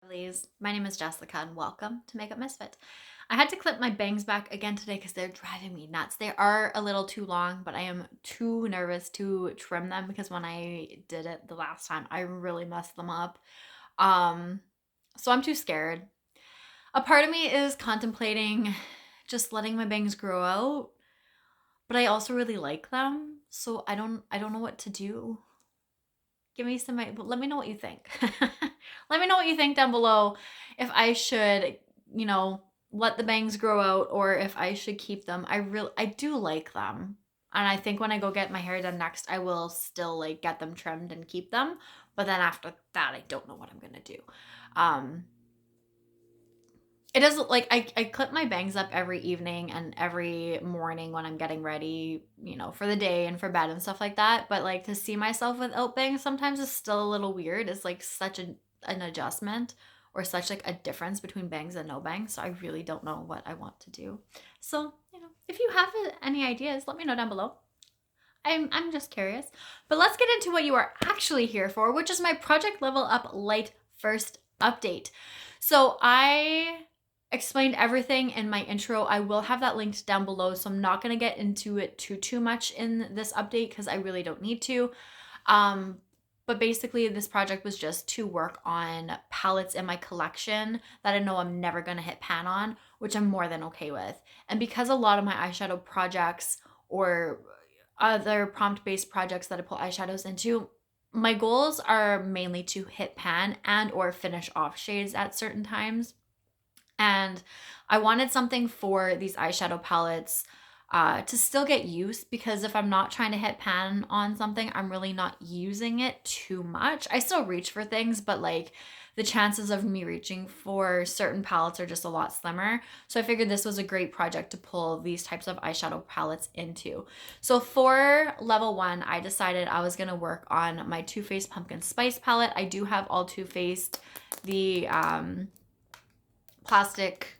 Ladies, my name is Jessica and welcome to Makeup Misfit. I had to clip my bangs back again today because they're driving me nuts. They are a little too long, but I am too nervous to trim them because when I did it the last time, I really messed them up. Um, so I'm too scared. A part of me is contemplating just letting my bangs grow out, but I also really like them, so I don't know what to do. Give me some, let me know what you think. Let me know what you think down below if I should, let the bangs grow out or if I should keep them. I do like them. And I think when I go get my hair done next, I will still like get them trimmed and keep them. But then after that, I don't know what I'm gonna do. Um, it doesn't like I clip my bangs up every evening and every morning when I'm getting ready, for the day and for bed and stuff like that. But like to see myself without bangs sometimes is still a little weird. It's like such an adjustment or such like a difference between bangs and no bangs. So I really don't know what I want to do. So, if you have any ideas, let me know down below. I'm just curious. But let's get into what you are actually here for, which is my Project Level Up Lite first update. So I explained everything in my intro. I will have that linked down below, so I'm not going to get into it too much in this update because I really don't need to. But basically this project was just to work on palettes in my collection that I know I'm never going to hit pan on, which I'm more than okay with. And because a lot of my eyeshadow projects or other prompt-based projects that I put eyeshadows into, my goals are mainly to hit pan and or finish off shades at certain times. And I wanted something for these eyeshadow palettes to still get use, because if I'm not trying to hit pan on something, I'm really not using it too much. I still reach for things, but like the chances of me reaching for certain palettes are just a lot slimmer. So I figured this was a great project to pull these types of eyeshadow palettes into. So for level 1, I decided I was going to work on my Too Faced Pumpkin Spice palette. I do have all Too Faced, the plastic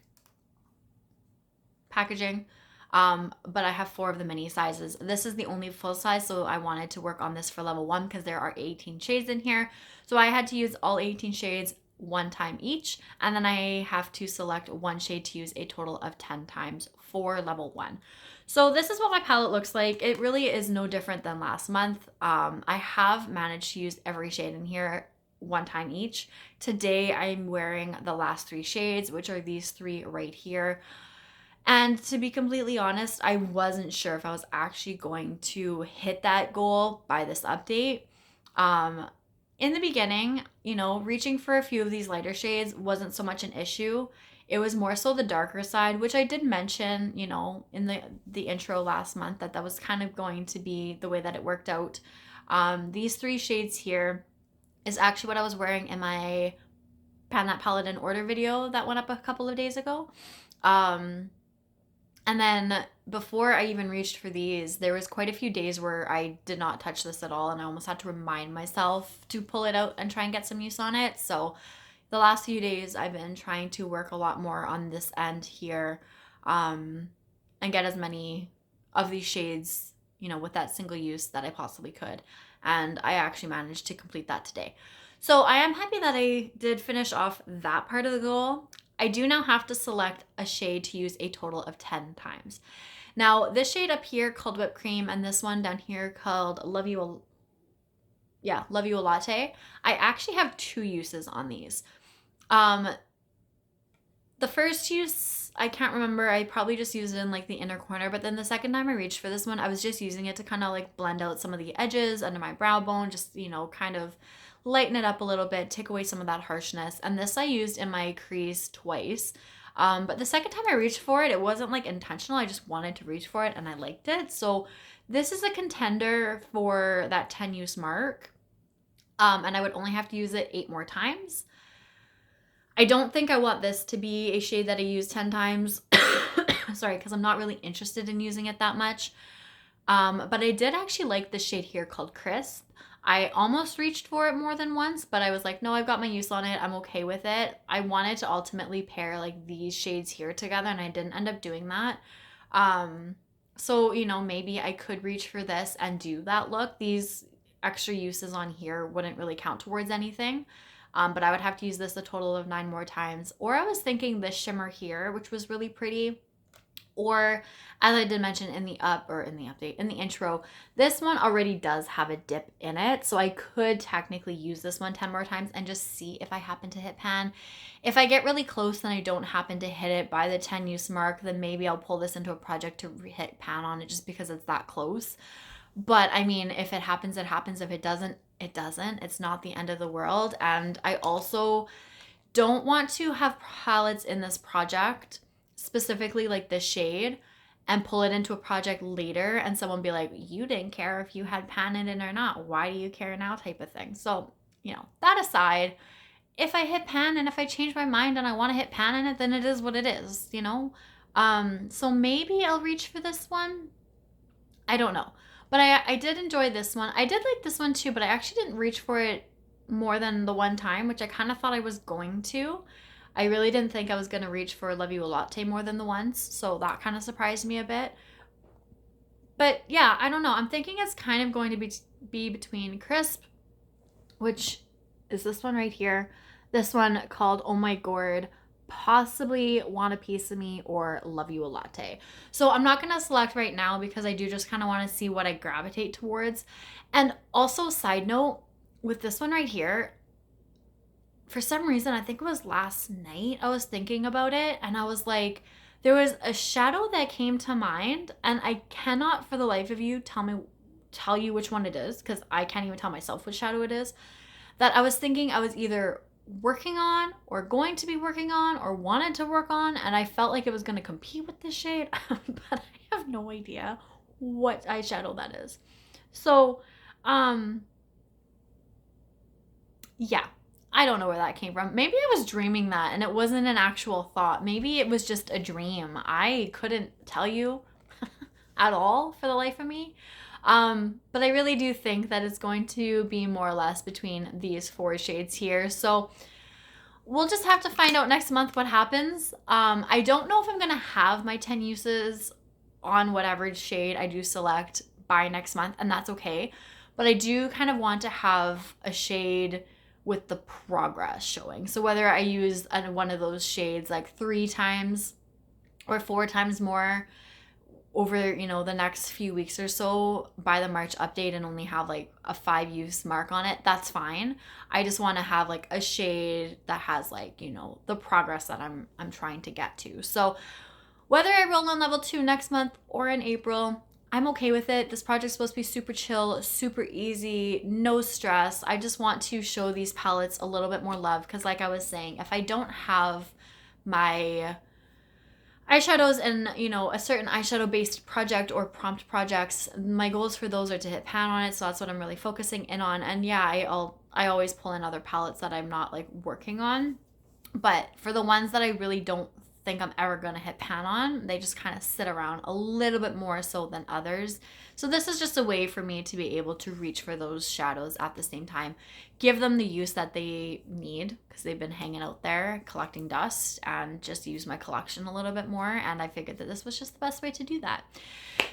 packaging, but I have 4 of the mini sizes. This is the only full size, so I wanted to work on this for level 1 because there are 18 shades in here. So I had to use all 18 shades one time each, and then I have to select one shade to use a total of 10 times for level 1. So this is what my palette looks like. It really is no different than last month. I have managed to use every shade in here one time each. Today I'm wearing the last 3 shades, which are these 3 right here. And to be completely honest, I wasn't sure if I was actually going to hit that goal by this update. In the beginning, reaching for a few of these lighter shades wasn't so much an issue. It was more so the darker side, which I did mention, in the intro last month, that was kind of going to be the way that it worked out. These 3 shades here is actually what I was wearing in my Pan That Palette in Order video that went up a couple of days ago. And then before I even reached for these, there was quite a few days where I did not touch this at all, and I almost had to remind myself to pull it out and try and get some use on it. So the last few days I've been trying to work a lot more on this end here, and get as many of these shades, with that single use that I possibly could. And I actually managed to complete that today. So I am happy that I did finish off that part of the goal. I do now have to select a shade to use a total of 10 times. Now, this shade up here called Whipped Cream and this one down here called Love You a Latte. I actually have 2 uses on these. The first use, I can't remember. I probably just used it in like the inner corner, but then the second time I reached for this one, I was just using it to kind of like blend out some of the edges under my brow bone, just, kind of lighten it up a little bit, take away some of that harshness. And this I used in my crease twice. But the second time I reached for it, it wasn't like intentional. I just wanted to reach for it and I liked it. So this is a contender for that 10 use mark. And I would only have to use it 8 more times. I don't think I want this to be a shade that I use 10 times. Sorry, because I'm not really interested in using it that much. But I did actually like the shade here called Crisp. I almost reached for it more than once, but I was like, no, I've got my use on it. I'm okay with it. I wanted to ultimately pair like these shades here together, and I didn't end up doing that. So, maybe I could reach for this and do that look. These extra uses on here wouldn't really count towards anything. But I would have to use this a total of 9 more times. Or I was thinking this shimmer here, which was really pretty. Or as I did mention in the intro, this one already does have a dip in it. So I could technically use this one 10 more times and just see if I happen to hit pan. If I get really close and I don't happen to hit it by the 10 use mark, then maybe I'll pull this into a project to hit pan on it just because it's that close. But I mean, if it happens, it happens. If it doesn't, it doesn't. It's not the end of the world. And I also don't want to have palettes in this project, specifically like this shade, and pull it into a project later and someone be like, you didn't care if you had pan in it or not. Why do you care now, type of thing. So, that aside, if I hit pan and if I change my mind and I want to hit pan in it, then it is what it is, So maybe I'll reach for this one. I don't know. But I did enjoy this one. I did like this one too, but I actually didn't reach for it more than the one time, which I kind of thought I was going to. I really didn't think I was going to reach for Love You a Latte more than the once, so that kind of surprised me a bit. But yeah, I don't know. I'm thinking it's kind of going to be between Crisp, which is this one right here, this one called Oh My Gourd, possibly Want a Piece of Me, or Love You a Latte. So I'm not going to select right now because I do just kind of want to see what I gravitate towards. And also, side note, with this one right here, for some reason, I think it was last night, I was thinking about it and I was like, there was a shadow that came to mind and I cannot for the life of you tell you which one it is, because I can't even tell myself which shadow it is, that I was thinking I was either working on or going to be working on or wanted to work on, and I felt like it was going to compete with this shade, but I have no idea what eyeshadow that is. So, yeah, I don't know where that came from. Maybe I was dreaming that and it wasn't an actual thought. Maybe it was just a dream. I couldn't tell you at all for the life of me. But I really do think that it's going to be more or less between these 4 shades here. So we'll just have to find out next month what happens. I don't know if I'm going to have my 10 uses on whatever shade I do select by next month, and that's okay. But I do kind of want to have a shade with the progress showing. So whether I use one of those shades like 3 times or 4 times more over, the next few weeks or so by the March update and only have like a 5 use mark on it, that's fine. I just want to have like a shade that has like, the progress that I'm trying to get to. So whether I roll on level 2 next month or in April, I'm okay with it. This project's supposed to be super chill, super easy, no stress. I just want to show these palettes a little bit more love because like I was saying, if I don't have my eyeshadows in, a certain eyeshadow based project or prompt projects, my goals for those are to hit pan on it. So that's what I'm really focusing in on. And yeah, I always pull in other palettes that I'm not like working on. But for the ones that I really don't think I'm ever going to hit pan on, they just kind of sit around a little bit more so than others. So this is just a way for me to be able to reach for those shadows at the same time, give them the use that they need because they've been hanging out there collecting dust, and just use my collection a little bit more. And I figured that this was just the best way to do that.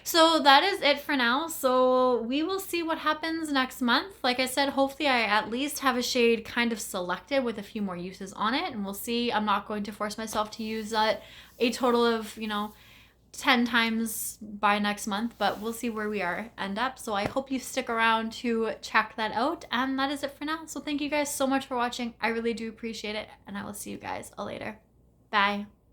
So that is it for now. So we will see what happens next month. Like I said, hopefully I at least have a shade kind of selected with a few more uses on it, and we'll see. I'm not going to force myself to use a total of 10 times by next month, but we'll see where we end up. So I hope you stick around to check that out, and that is it for now. So thank you guys so much for watching. I really do appreciate it, and I will see you guys later. Bye.